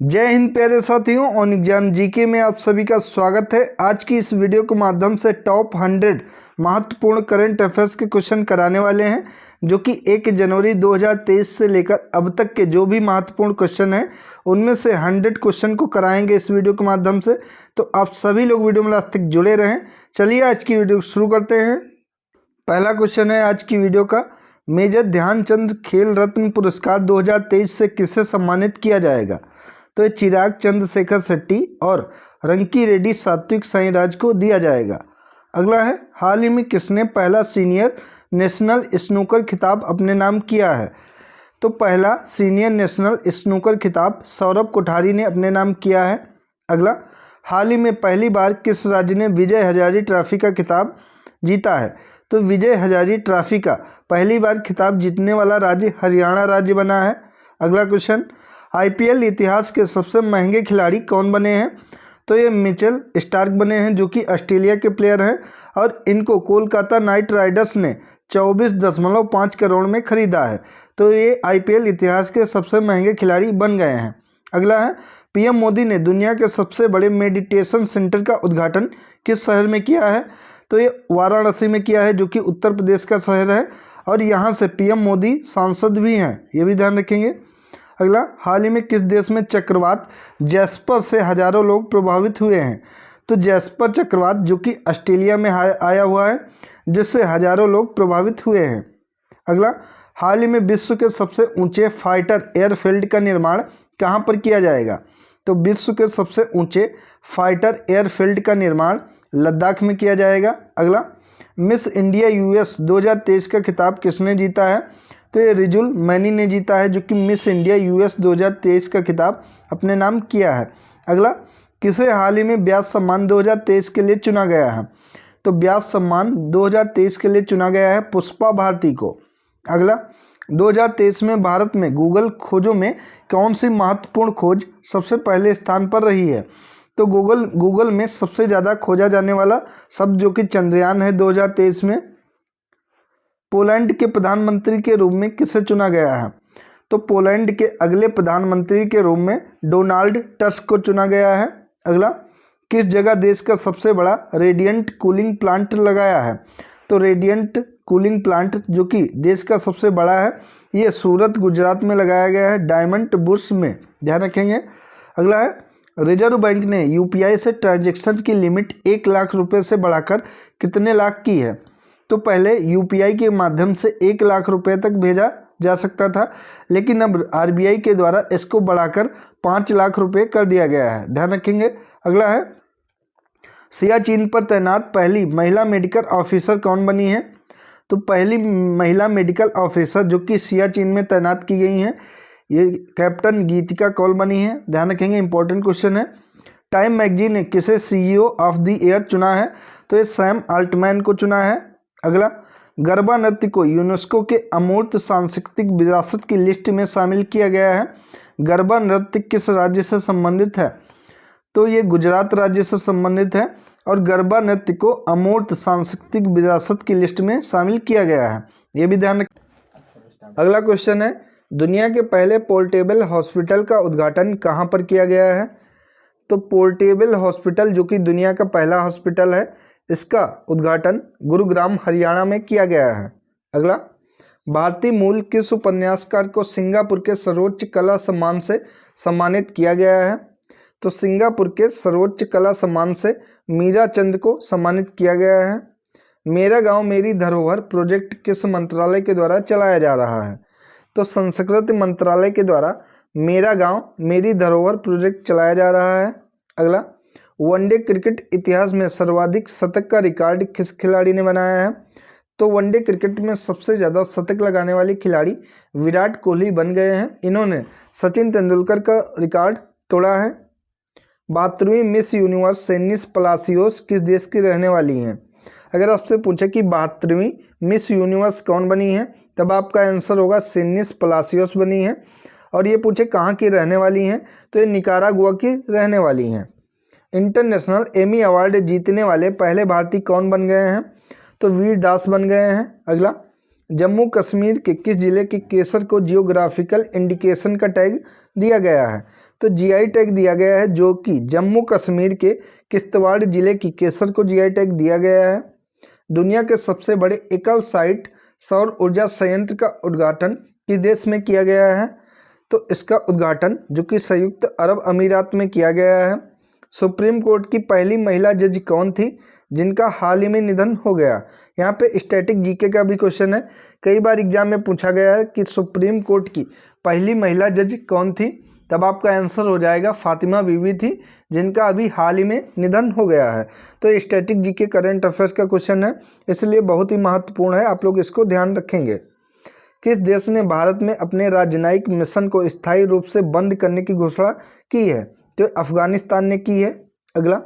जय हिंद प्यारे साथियों, ऑन एग्जाम जीके में आप सभी का स्वागत है। आज की इस वीडियो के माध्यम से टॉप 100 महत्वपूर्ण करंट अफेयर्स के क्वेश्चन कराने वाले हैं, जो कि 1 जनवरी 2023 से लेकर अब तक के जो भी महत्वपूर्ण क्वेश्चन हैं उनमें से 100 क्वेश्चन को कराएंगे इस वीडियो के माध्यम से। तो आप सभी लोग वीडियो में लास्ट तक जुड़े रहें। चलिए आज की वीडियो शुरू करते हैं। पहला क्वेश्चन है आज की वीडियो का, मेजर ध्यानचंद खेल रत्न पुरस्कार 2023 से किसे सम्मानित किया जाएगा? तो ये चिराग चंद्रशेखर शेट्टी और रंकी रेड्डी सात्विक साईराज को दिया जाएगा। अगला है, हाल ही में किसने पहला सीनियर नेशनल स्नूकर खिताब अपने नाम किया है? तो पहला सीनियर नेशनल स्नूकर खिताब सौरभ कोठारी ने अपने नाम किया है। अगला, हाल ही में पहली बार किस राज्य ने विजय हजारे ट्रॉफी का खिताब जीता है? तो विजय हजारे ट्रॉफी का पहली बार खिताब जीतने वाला राज्य हरियाणा राज्य बना है। अगला क्वेश्चन, आईपीएल इतिहास के सबसे महंगे खिलाड़ी कौन बने हैं? तो ये मिचेल स्टार्क बने हैं, जो कि ऑस्ट्रेलिया के प्लेयर हैं और इनको कोलकाता नाइट राइडर्स ने 24.5 करोड़ में खरीदा है। तो ये आईपीएल इतिहास के सबसे महंगे खिलाड़ी बन गए हैं। अगला है, पीएम मोदी ने दुनिया के सबसे बड़े मेडिटेशन सेंटर का उद्घाटन किस शहर में किया है? तो ये वाराणसी में किया है, जो कि उत्तर प्रदेश का शहर है और यहाँ से पीएम मोदी सांसद भी हैं, ये भी ध्यान रखेंगे। अगला, हाल ही में किस देश में चक्रवात जैस्पर से हजारों लोग प्रभावित हुए हैं? तो जैस्पर चक्रवात जो कि ऑस्ट्रेलिया में आया हुआ है, जिससे हजारों लोग प्रभावित हुए हैं। अगला, हाल ही में विश्व के सबसे ऊंचे फाइटर एयरफील्ड का निर्माण कहाँ पर किया जाएगा? तो विश्व के सबसे ऊंचे फाइटर एयरफील्ड का निर्माण लद्दाख में किया जाएगा। अगला, मिस इंडिया यूएस 2023 का खिताब किसने जीता है? तो ये रिजुल मैनी ने जीता है, जो कि मिस इंडिया यूएस 2023 का खिताब अपने नाम किया है। अगला, किसे हाल ही में व्यास सम्मान 2023 के लिए चुना गया है? तो व्यास सम्मान 2023 के लिए चुना गया है पुष्पा भारती को। अगला, 2023 में भारत में गूगल खोजों में कौन सी महत्वपूर्ण खोज सबसे पहले स्थान पर रही है? तो गूगल में सबसे ज़्यादा खोजा जाने वाला शब्द जो कि चंद्रयान है 2023 में। पोलैंड के प्रधानमंत्री के रूप में किसे चुना गया है? तो पोलैंड के अगले प्रधानमंत्री के रूप में डोनाल्ड टस्क को चुना गया है। अगला, किस जगह देश का सबसे बड़ा रेडिएंट कूलिंग प्लांट लगाया है? तो रेडिएंट कूलिंग प्लांट जो कि देश का सबसे बड़ा है, ये सूरत गुजरात में लगाया गया है, डायमंड बुर्स में, ध्यान रखेंगे। अगला है, रिजर्व बैंक ने यूपीआई से ट्रांजैक्शन की लिमिट 1 लाख रुपए से बढ़ाकर कितने लाख की है? तो पहले यूपीआई के माध्यम से 1 लाख रुपए तक भेजा जा सकता था, लेकिन अब आरबीआई के द्वारा इसको बढ़ाकर 5 लाख रुपए कर दिया गया है, ध्यान रखेंगे। अगला है, सियाचिन पर तैनात पहली महिला मेडिकल ऑफिसर कौन बनी है? तो पहली महिला मेडिकल ऑफिसर जो कि सियाचिन में तैनात की गई हैं, ये कैप्टन गीतिका कौल बनी है, ध्यान रखेंगे, इंपॉर्टेंट क्वेश्चन है। टाइम मैगजीन ने किसे सीईओ ऑफ द ईयर चुना है? तो ये सैम अल्टमैन को चुना है। अगला, गरबा नृत्य को यूनेस्को के अमूर्त सांस्कृतिक विरासत की लिस्ट में शामिल किया गया है। गरबा नृत्य किस राज्य से संबंधित है? तो ये गुजरात राज्य से संबंधित है और गरबा नृत्य को अमूर्त सांस्कृतिक विरासत की लिस्ट में शामिल किया गया है, ये भी ध्यान रखें। अगला क्वेश्चन है, दुनिया के पहले पोर्टेबल हॉस्पिटल का उद्घाटन कहाँ पर किया गया है? तो पोर्टेबल हॉस्पिटल जो कि दुनिया का पहला हॉस्पिटल है, इसका उद्घाटन गुरुग्राम हरियाणा में किया गया है। अगला, भारतीय मूल किस उपन्यासकार को सिंगापुर के सर्वोच्च कला सम्मान से सम्मानित किया गया है? तो सिंगापुर के सर्वोच्च कला सम्मान से मीरा चंद को सम्मानित किया गया है। मेरा गांव मेरी धरोहर प्रोजेक्ट किस मंत्रालय के द्वारा चलाया जा रहा है? तो संस्कृति मंत्रालय के द्वारा मेरा गांव मेरी धरोहर प्रोजेक्ट चलाया जा रहा है। अगला, वनडे क्रिकेट इतिहास में सर्वाधिक शतक का रिकॉर्ड किस खिलाड़ी ने बनाया है? तो वनडे क्रिकेट में सबसे ज़्यादा शतक लगाने वाले खिलाड़ी विराट कोहली बन गए हैं। इन्होंने सचिन तेंदुलकर का रिकॉर्ड तोड़ा है। 72वीं मिस यूनिवर्स सेनिस पलासियोस किस देश की रहने वाली हैं? अगर आपसे पूछे कि 72वीं मिस यूनिवर्स कौन बनी है, तब आपका आंसर होगा सेनिस पलासियोस बनी है। और ये पूछे कहाँ की रहने वाली हैं, तो ये निकारागुआ की रहने वाली हैं। इंटरनेशनल एमी अवार्ड जीतने वाले पहले भारतीय कौन बन गए हैं? तो वीर दास बन गए हैं। अगला, जम्मू कश्मीर के किस जिले के केसर को जियोग्राफिकल इंडिकेशन का टैग दिया गया है? तो जीआई टैग दिया गया है जो कि जम्मू कश्मीर के किश्तवाड़ जिले की केसर को जीआई टैग दिया गया है। दुनिया के सबसे बड़े एकल साइट सौर ऊर्जा संयंत्र का उद्घाटन किस देश में किया गया है? तो इसका उद्घाटन जो कि संयुक्त अरब अमीरात में किया गया है। सुप्रीम कोर्ट की पहली महिला जज कौन थी जिनका हाल ही में निधन हो गया? यहाँ पे स्टैटिक जीके का भी क्वेश्चन है, कई बार एग्जाम में पूछा गया है कि सुप्रीम कोर्ट की पहली महिला जज कौन थी, तब आपका आंसर हो जाएगा फातिमा बीबी थी, जिनका अभी हाल ही में निधन हो गया है। तो स्टैटिक जीके करंट अफेयर्स का क्वेश्चन है, इसलिए बहुत ही महत्वपूर्ण है, आप लोग इसको ध्यान रखेंगे। किस देश ने भारत में अपने राजनयिक मिशन को स्थायी रूप से बंद करने की घोषणा की है? तो अफगानिस्तान ने की है। अगला,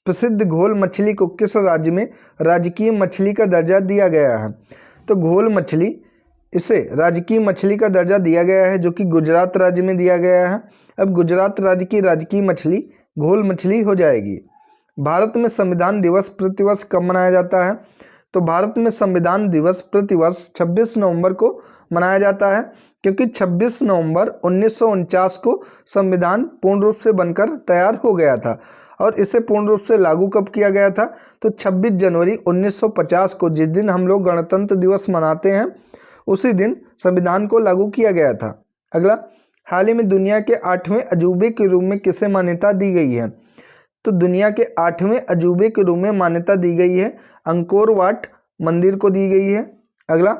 प्रसिद्ध घोल मछली को किस राज्य में राजकीय मछली का दर्जा दिया गया है? तो घोल मछली, इसे राजकीय मछली का दर्जा दिया गया है जो कि गुजरात राज्य में दिया गया है। अब गुजरात राज्य की राजकीय मछली घोल मछली हो जाएगी। भारत में संविधान दिवस प्रतिवर्ष कब मनाया जाता है? तो भारत में संविधान दिवस प्रतिवर्ष 26 नवंबर को मनाया जाता है, क्योंकि 26 नवंबर 1949 को संविधान पूर्ण रूप से बनकर तैयार हो गया था। और इसे पूर्ण रूप से लागू कब किया गया था? तो 26 जनवरी 1950 को, जिस दिन हम लोग गणतंत्र दिवस मनाते हैं, उसी दिन संविधान को लागू किया गया था। अगला, हाल ही में दुनिया के 8वें अजूबे के रूप में किसे मान्यता दी गई है? तो दुनिया के 8वें अजूबे के रूप में मान्यता दी गई है अंकोर वाट मंदिर को दी गई है। अगला,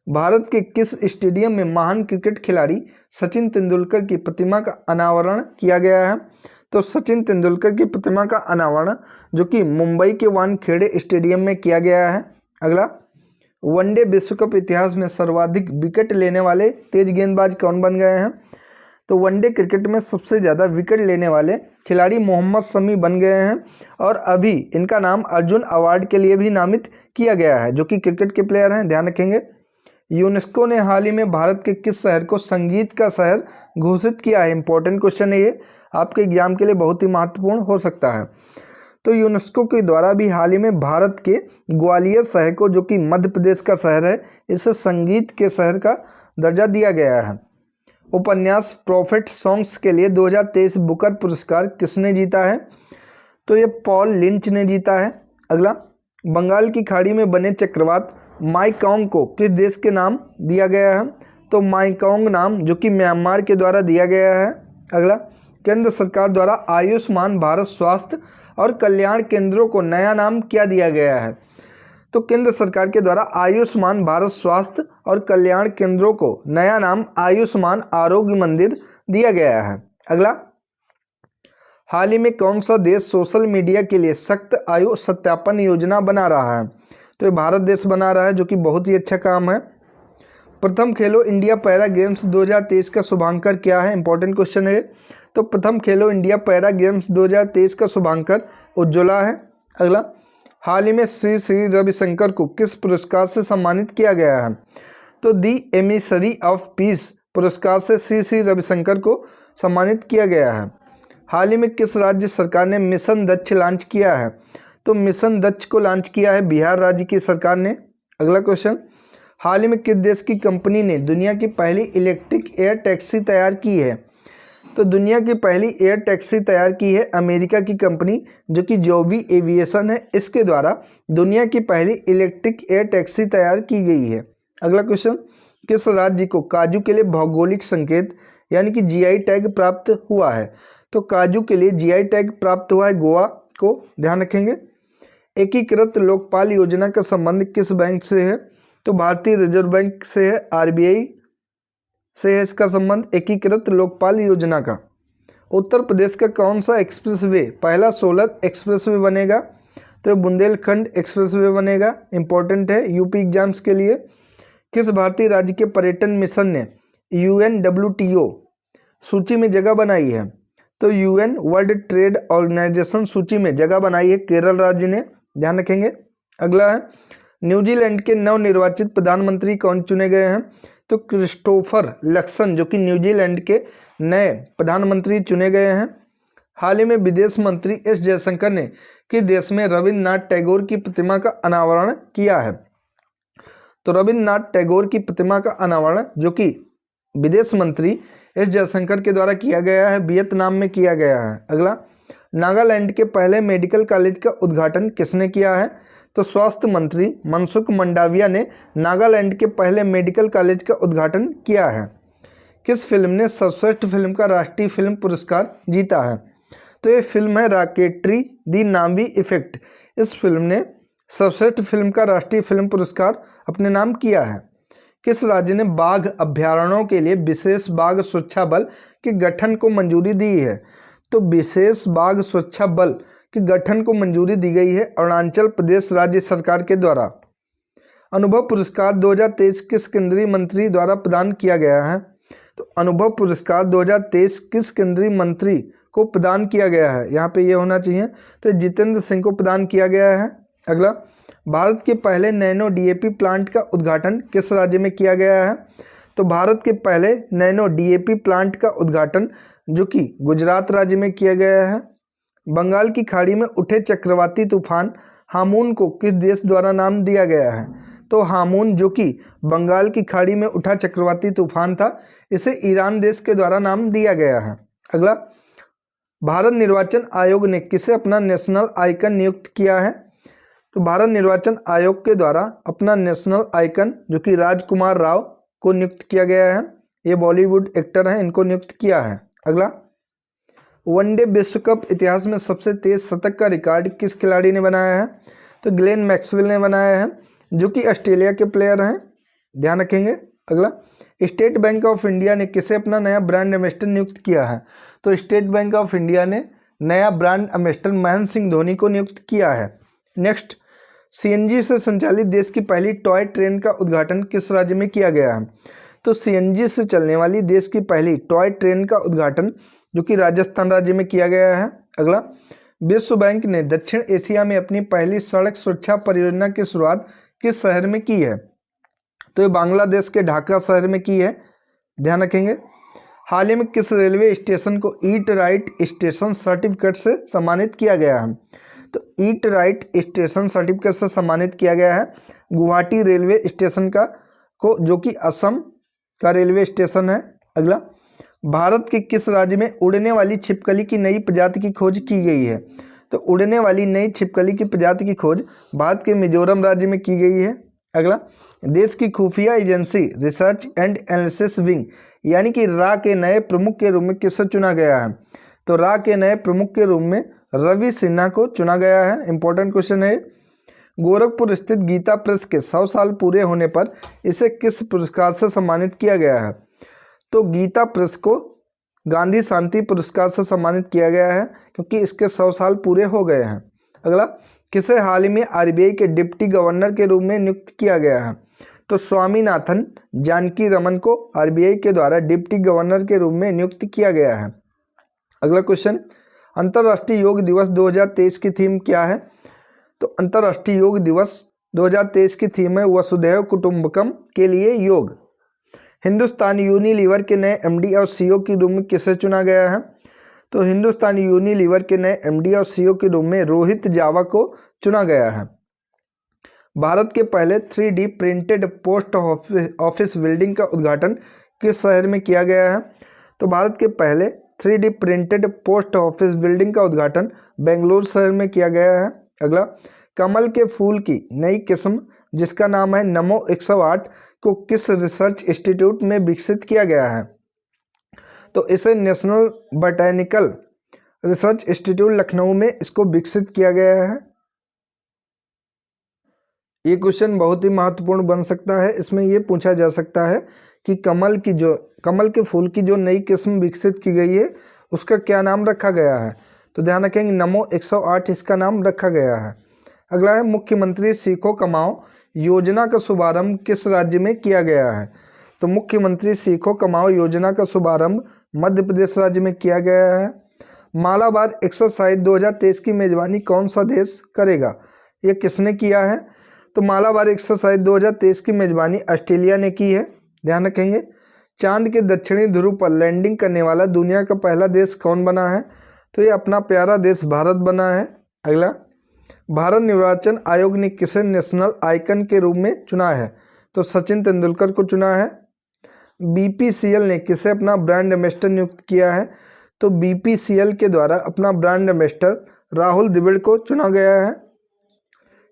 भारत के किस स्टेडियम में महान क्रिकेट खिलाड़ी सचिन तेंदुलकर की प्रतिमा का अनावरण किया गया है? तो सचिन तेंदुलकर की प्रतिमा का अनावरण जो कि मुंबई के वानखेड़े स्टेडियम में किया गया है। अगला, वनडे विश्व कप इतिहास में सर्वाधिक विकेट लेने वाले तेज गेंदबाज कौन बन गए हैं? तो वनडे क्रिकेट में सबसे ज़्यादा विकेट लेने वाले खिलाड़ी मोहम्मद शमी बन गए हैं, और अभी इनका नाम अर्जुन अवार्ड के लिए भी नामित किया गया है, जो कि क्रिकेट के प्लेयर हैं, ध्यान रखेंगे। यूनेस्को ने हाल ही में भारत के किस शहर को संगीत का शहर घोषित किया है? इंपॉर्टेंट क्वेश्चन है ये, आपके एग्जाम के लिए बहुत ही महत्वपूर्ण हो सकता है। तो यूनेस्को के द्वारा भी हाल ही में भारत के ग्वालियर शहर को, जो कि मध्य प्रदेश का शहर है, इसे संगीत के शहर का दर्जा दिया गया है। उपन्यास प्रॉफिट सॉन्ग्स के लिए 2023 बुकर पुरस्कार किसने जीता है? तो ये पॉल लिंच ने जीता है। अगला, बंगाल की खाड़ी में बने चक्रवात माईकॉन्ग को किस देश के नाम दिया गया है? तो माईकॉन्ग नाम जो कि म्यांमार के द्वारा दिया गया है। अगला, केंद्र सरकार द्वारा आयुष्मान भारत स्वास्थ्य और कल्याण केंद्रों को नया नाम क्या दिया गया है? तो केंद्र सरकार के द्वारा आयुष्मान भारत स्वास्थ्य और कल्याण केंद्रों को नया नाम आयुष्मान आरोग्य मंदिर दिया गया है। अगला, हाल ही में कौन सा देश सोशल मीडिया के लिए सख्त आयु सत्यापन योजना बना रहा है? तो ये भारत देश बना रहा है, जो कि बहुत ही अच्छा काम है। प्रथम खेलो इंडिया पैरा गेम्स 2023 का शुभांकर क्या है? इंपॉर्टेंट क्वेश्चन है। तो प्रथम खेलो इंडिया पैरा गेम्स 2023 का शुभांकर उज्ज्वला है। अगला, हाल ही में श्री श्री रविशंकर को किस पुरस्कार से सम्मानित किया गया है? तो दी एमिसरी ऑफ पीस पुरस्कार से श्री श्री रविशंकर को सम्मानित किया गया है। हाल ही में किस राज्य सरकार ने मिशन दक्ष लॉन्च किया है? तो मिशन दक्ष को लॉन्च किया है बिहार राज्य की सरकार ने। अगला क्वेश्चन, हाल ही में किस देश की कंपनी ने दुनिया की पहली इलेक्ट्रिक एयर टैक्सी तैयार की है? तो दुनिया की पहली एयर टैक्सी तैयार की है अमेरिका की कंपनी जो कि जोवी एविएशन है, इसके द्वारा दुनिया की पहली इलेक्ट्रिक एयर टैक्सी तैयार की गई है। अगला क्वेश्चन, किस राज्य को काजू के लिए भौगोलिक संकेत यानी कि जीआई टैग प्राप्त हुआ है? तो काजू के लिए जीआई टैग प्राप्त हुआ है गोवा को, ध्यान रखेंगे। एकीकृत लोकपाल योजना का संबंध किस बैंक से है? तो भारतीय रिजर्व बैंक से है, आरबीआई से है इसका संबंध एकीकृत लोकपाल योजना का। उत्तर प्रदेश का कौन सा एक्सप्रेसवे पहला सोलर एक्सप्रेसवे बनेगा? तो बुंदेलखंड एक्सप्रेसवे बनेगा, इंपॉर्टेंट है यूपी एग्जाम्स के लिए। किस भारतीय राज्य के पर्यटन मिशन ने UNWTO सूची में जगह बनाई है? तो UN वर्ल्ड ट्रेड ऑर्गेनाइजेशन सूची में जगह बनाई है केरल राज्य ने, ध्यान रखेंगे। अगला है, न्यूजीलैंड के नवनिर्वाचित प्रधानमंत्री कौन चुने गए हैं? तो क्रिस्टोफर लक्सन जो कि न्यूजीलैंड के नए प्रधानमंत्री चुने गए हैं। हाल ही में विदेश मंत्री एस जयशंकर ने किस देश में रविन्द्रनाथ टैगोर की प्रतिमा का अनावरण किया है? तो रविन्द्रनाथ टैगोर की प्रतिमा का अनावरण जो कि विदेश मंत्री एस जयशंकर के द्वारा किया गया है, वियतनाम में किया गया है। अगला, नागालैंड के पहले मेडिकल कॉलेज का उद्घाटन किसने किया है? तो स्वास्थ्य मंत्री मनसुख मंडाविया ने नागालैंड के पहले मेडिकल कॉलेज का उद्घाटन किया है। किस फिल्म ने सर्वश्रेष्ठ फिल्म का राष्ट्रीय फिल्म पुरस्कार जीता है? तो ये फिल्म है रॉकेटरी द नावी इफेक्ट। इस फिल्म ने सर्वश्रेष्ठ फिल्म का राष्ट्रीय फिल्म पुरस्कार अपने नाम किया है। किस राज्य ने बाघ अभ्यारण्यों के लिए विशेष बाघ सुरक्षा बल के गठन को मंजूरी दी है? तो विशेष बाघ सुरक्षा बल के गठन को मंजूरी दी गई है अरुणाचल प्रदेश राज्य सरकार के द्वारा। अनुभव पुरस्कार 2023 किस केंद्रीय मंत्री द्वारा प्रदान किया गया है? तो अनुभव पुरस्कार 2023 किस केंद्रीय मंत्री को प्रदान किया गया है? यहाँ पे ये होना चाहिए, तो जितेंद्र सिंह को प्रदान किया गया है। अगला, भारत के पहले नैनो डीएपी प्लांट का उद्घाटन किस राज्य में किया गया है? तो भारत के पहले नैनो डीएपी प्लांट का उद्घाटन जो कि गुजरात राज्य में किया गया है। बंगाल की खाड़ी में उठे चक्रवाती तूफान हामून को किस देश द्वारा नाम दिया गया है? तो हामून जो कि बंगाल की खाड़ी में उठा चक्रवाती तूफान था, इसे ईरान देश के द्वारा नाम दिया गया है। अगला, भारत निर्वाचन आयोग ने किसे अपना नेशनल आइकन नियुक्त किया है? तो भारत निर्वाचन आयोग के द्वारा अपना नेशनल आइकन जो कि राजकुमार राव को नियुक्त किया गया है। ये बॉलीवुड एक्टर हैं, इनको नियुक्त किया है। अगला, वनडे विश्व कप इतिहास में सबसे तेज शतक का रिकॉर्ड किस खिलाड़ी ने बनाया है? तो ग्लेन मैक्सवेल ने बनाया है, जो कि ऑस्ट्रेलिया के प्लेयर हैं, ध्यान रखेंगे। अगला, स्टेट बैंक ऑफ इंडिया ने किसे अपना नया ब्रांड एम्बेसडर नियुक्त किया है? तो स्टेट बैंक ऑफ इंडिया ने नया ब्रांड एम्बेसडर महेंद्र सिंह धोनी को नियुक्त किया है। नेक्स्ट, सीएनजी से संचालित देश की पहली टॉय ट्रेन का उद्घाटन किस राज्य में किया गया है? तो सीएनजी से चलने वाली देश की पहली टॉय ट्रेन का उद्घाटन जो कि राजस्थान राज्य में किया गया है। अगला, विश्व बैंक ने दक्षिण एशिया में अपनी पहली सड़क सुरक्षा परियोजना की शुरुआत किस शहर में की है? तो ये बांग्लादेश के ढाका शहर में की है, ध्यान रखेंगे। हाल ही में किस रेलवे स्टेशन को ईट राइट स्टेशन सर्टिफिकेट से सम्मानित किया गया है? तो ईट राइट स्टेशन सर्टिफिकेट से सम्मानित किया गया है गुवाहाटी रेलवे स्टेशन को, जो कि असम का रेलवे स्टेशन है। अगला, भारत के किस राज्य में उड़ने वाली छिपकली की नई प्रजाति की खोज की गई है? तो उड़ने वाली नई छिपकली की प्रजाति की खोज भारत के मिजोरम राज्य में की गई है। अगला, देश की खुफिया agency research and analysis wing यानी कि रा के नए प्रमुख के रूप में किसे चुना गया है? तो रा के नए प्रमुख के रूप में रवि सिन्हा को चुना गया है। इंपॉर्टेंट क्वेश्चन है। गोरखपुर स्थित गीता प्रेस के 100 साल पूरे होने पर इसे किस पुरस्कार से सम्मानित किया गया है? तो गीता प्रेस को गांधी शांति पुरस्कार से सम्मानित किया गया है क्योंकि इसके 100 साल पूरे हो गए हैं। अगला, किसे हाल ही में आरबीआई के डिप्टी गवर्नर के रूप में नियुक्त किया गया है? तो स्वामीनाथन जानकी रमन को आरबीआई के द्वारा डिप्टी गवर्नर के रूप में नियुक्त किया गया है। अगला क्वेश्चन, अंतर्राष्ट्रीय योग दिवस 2023 की थीम क्या है? तो अंतर्राष्ट्रीय योग दिवस 2023 की थीम है वसुधैव कुटुंबकम के लिए योग। हिंदुस्तान यूनिलीवर के नए एमडी और सीईओ के रूप में किसे चुना गया है? तो हिंदुस्तान यूनिलीवर के नए एमडी और सीईओ के रूप में रोहित जावा को चुना गया है। भारत के पहले 3D printed post office building का उद्घाटन किस शहर में किया गया है? तो भारत के पहले 3D printed post office building का उद्घाटन बेंगलुरु शहर में किया गया है। अगला, कमल के फूल की नई किस्म जिसका नाम है नमो 108 को किस रिसर्च इंस्टीट्यूट में विकसित किया गया है? तो इसे national botanical research institute Lucknow में इसको विकसित किया गया है। ये क्वेश्चन बहुत ही महत्वपूर्ण बन सकता है। इसमें ये पूछा जा सकता है कि कमल के फूल की जो नई किस्म विकसित की गई है उसका क्या नाम रखा गया है? तो ध्यान रखेंगे नमो 108 इसका नाम रखा गया है। अगला है, मुख्यमंत्री सीखो कमाओ योजना का शुभारंभ किस राज्य में किया गया है? तो मुख्यमंत्री सीखो कमाओ योजना का शुभारंभ मध्य प्रदेश राज्य में किया गया है। मालाबार एक्सरसाइज 2023 की मेजबानी कौन सा देश करेगा? ये किसने किया है? तो मालाबार एक्सरसाइज 2023 की मेजबानी ऑस्ट्रेलिया ने की है, ध्यान रखेंगे। चांद के दक्षिणी ध्रुव पर लैंडिंग करने वाला दुनिया का पहला देश कौन बना है? तो ये अपना प्यारा देश भारत बना है। अगला, भारत निर्वाचन आयोग ने किसे नेशनल आइकन के रूप में चुना है? तो सचिन तेंदुलकर को चुना है। BPCL ने किसे अपना ब्रांड एम्बेसडर नियुक्त किया है? तो BPCL के द्वारा अपना ब्रांड एम्बेसडर राहुल द्रविड़ को चुना गया है।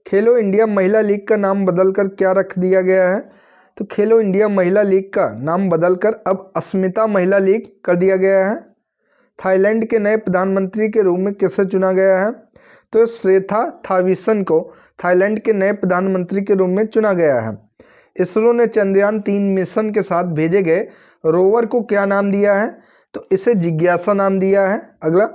खेलो इंडिया महिला लीग का नाम बदलकर क्या रख दिया गया है? तो खेलो इंडिया महिला लीग का नाम बदलकर अब अस्मिता महिला लीग कर दिया गया है। थाईलैंड के नए प्रधानमंत्री के रूप में किसे चुना गया है? तो श्रेथा थाविसन को थाईलैंड के नए प्रधानमंत्री के रूप में चुना गया है। इसरो ने चंद्रयान-3 मिशन के साथ भेजे गए रोवर को क्या नाम दिया है? तो इसे जिज्ञासा नाम दिया है। अगला,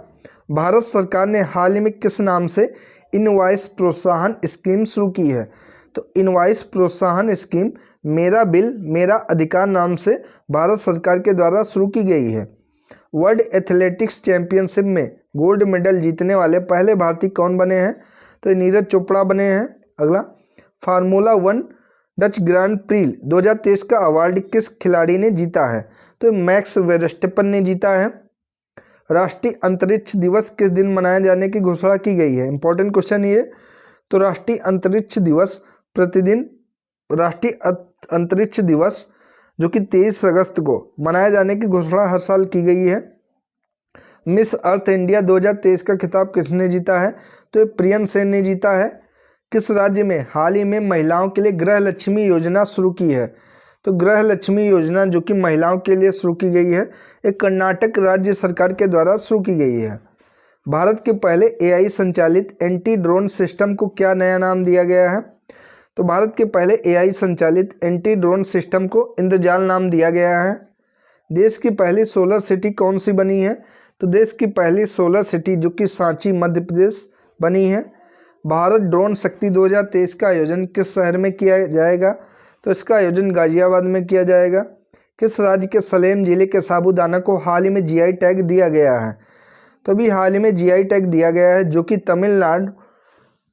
भारत सरकार ने हाल ही में किस नाम से इनवॉइस प्रोत्साहन स्कीम शुरू की है? तो इनवॉइस प्रोत्साहन स्कीम मेरा बिल मेरा अधिकार नाम से भारत सरकार के द्वारा शुरू की गई है। वर्ल्ड एथलेटिक्स चैंपियनशिप में गोल्ड मेडल जीतने वाले पहले भारतीय कौन बने हैं? तो नीरज चोपड़ा बने हैं। अगला, फार्मूला 1 डच ग्रांड प्री 2023 का अवार्ड किस खिलाड़ी ने जीता है? तो मैक्स वेरस्टेपन ने जीता है। राष्ट्रीय अंतरिक्ष दिवस किस दिन मनाए जाने की घोषणा की गई है? इंपॉर्टेंट क्वेश्चन ये। तो राष्ट्रीय अंतरिक्ष दिवस जो कि 23 अगस्त को मनाए जाने की घोषणा हर साल की गई है। मिस अर्थ इंडिया 2023 का खिताब किसने जीता है? तो ये प्रियन सेन ने जीता है। किस राज्य में हाल ही में महिलाओं के लिए गृह लक्ष्मी योजना शुरू की है? तो गृह लक्ष्मी योजना जो कि महिलाओं के लिए शुरू की गई है, एक कर्नाटक राज्य सरकार के द्वारा शुरू की गई है। भारत के पहले AI संचालित एंटी ड्रोन सिस्टम को क्या नया नाम दिया गया है? तो भारत के पहले AI संचालित एंटी ड्रोन सिस्टम को इंद्रजाल नाम दिया गया है। देश की पहली सोलर सिटी कौन सी बनी है? तो देश की पहली सोलर सिटी जो कि सांची मध्य प्रदेश बनी है। भारत ड्रोन शक्ति 2023 का आयोजन किस शहर में किया जाएगा? तो इसका आयोजन गाजियाबाद में किया जाएगा। किस राज्य के सलेम जिले के साबूदाना को हाल ही में GI टैग दिया गया है? तो अभी हाल ही में GI टैग दिया गया है जो कि तमिलनाडु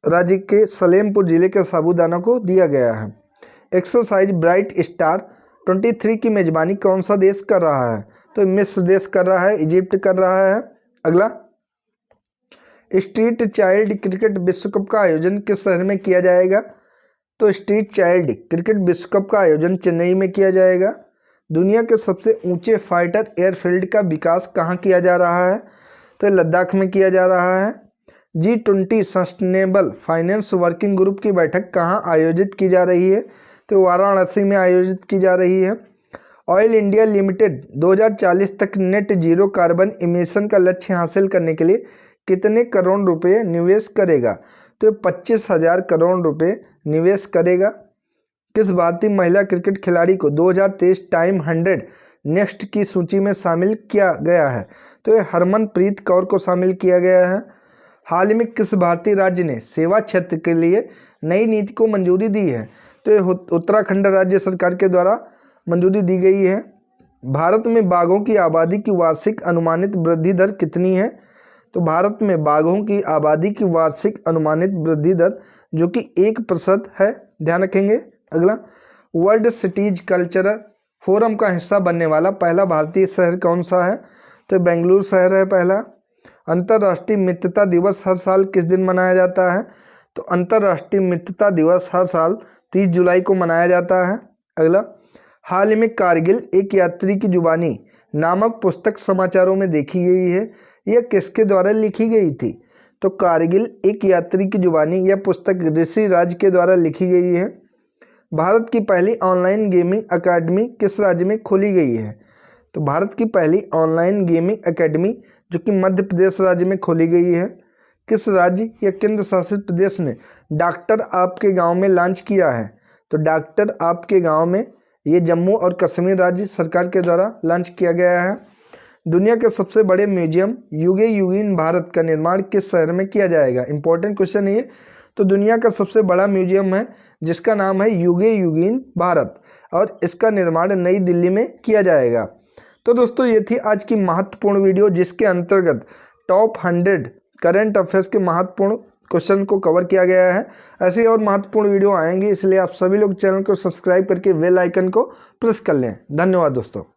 राज्य के सलेमपुर जिले के साबूदाना को दिया गया है। एक्सरसाइज ब्राइट स्टार 23 की मेजबानी कौन सा देश कर रहा है? तो मिस्र देश कर रहा है, इजिप्ट कर रहा है। अगला, स्ट्रीट चाइल्ड क्रिकेट विश्व कप का आयोजन किस शहर में किया जाएगा? तो स्ट्रीट चाइल्ड क्रिकेट विश्व कप का आयोजन चेन्नई में किया जाएगा। दुनिया के सबसे ऊंचे फाइटर एयरफील्ड का विकास कहाँ किया जा रहा है? तो लद्दाख में किया जा रहा है। G20 sustainable finance working group की बैठक कहाँ आयोजित की जा रही है? तो वाराणसी में आयोजित की जा रही है। ऑयल इंडिया लिमिटेड 2040 तक नेट जीरो कार्बन इमिशन का लक्ष्य हासिल करने के लिए कितने करोड़ रुपए निवेश करेगा? तो 25,000 करोड़ रुपए निवेश करेगा। किस भारतीय महिला क्रिकेट खिलाड़ी को 2023 टाइम 100 नेक्स्ट की सूची में शामिल किया गया है? तो ये हरमनप्रीत कौर को शामिल किया गया है। हाल ही में किस भारतीय राज्य ने सेवा क्षेत्र के लिए नई नीति को मंजूरी दी है? तो ये उत्तराखंड राज्य सरकार के द्वारा मंजूरी दी गई है। भारत में बाघों की आबादी की वार्षिक अनुमानित वृद्धि दर कितनी है? तो भारत में बाघों की आबादी की वार्षिक अनुमानित वृद्धि दर जो कि 1% है, ध्यान रखेंगे। अगला, वर्ल्ड सिटीज कल्चरल फोरम का हिस्सा बनने वाला पहला भारतीय शहर कौन सा है? तो बेंगलुरु शहर है पहला। अंतर्राष्ट्रीय मित्रता दिवस हर साल किस दिन मनाया जाता है? तो अंतर्राष्ट्रीय मित्रता दिवस हर साल 30 जुलाई को मनाया जाता है। अगला, हाल ही में कारगिल एक यात्री की जुबानी नामक पुस्तक समाचारों में देखी गई है, यह किसके द्वारा लिखी गई थी? तो कारगिल एक यात्री की जुबानी यह पुस्तक ऋषि राज के द्वारा लिखी गई है। भारत की पहली ऑनलाइन गेमिंग अकादमी किस राज्य में खोली गई है? तो भारत की पहली ऑनलाइन गेमिंग अकादमी जो कि मध्य प्रदेश राज्य में खोली गई है। किस राज्य या केंद्र शासित प्रदेश ने डॉक्टर आपके गांव में लॉन्च किया है? तो डॉक्टर आपके गांव में ये जम्मू और कश्मीर राज्य सरकार के द्वारा लॉन्च किया गया है। दुनिया के सबसे बड़े म्यूजियम युगे युगीन भारत का निर्माण किस शहर में किया जाएगा? इंपॉर्टेंट क्वेश्चन है ये। तो दुनिया का सबसे बड़ा म्यूजियम है जिसका नाम है युगे युगीन भारत और इसका निर्माण नई दिल्ली में किया जाएगा। तो दोस्तों ये थी आज की महत्वपूर्ण वीडियो जिसके अंतर्गत टॉप 100 करंट अफेयर्स के महत्वपूर्ण क्वेश्चन को कवर किया गया है। ऐसे और महत्वपूर्ण वीडियो आएंगे, इसलिए आप सभी लोग चैनल को सब्सक्राइब करके बेल आइकन को प्रेस कर लें। धन्यवाद दोस्तों।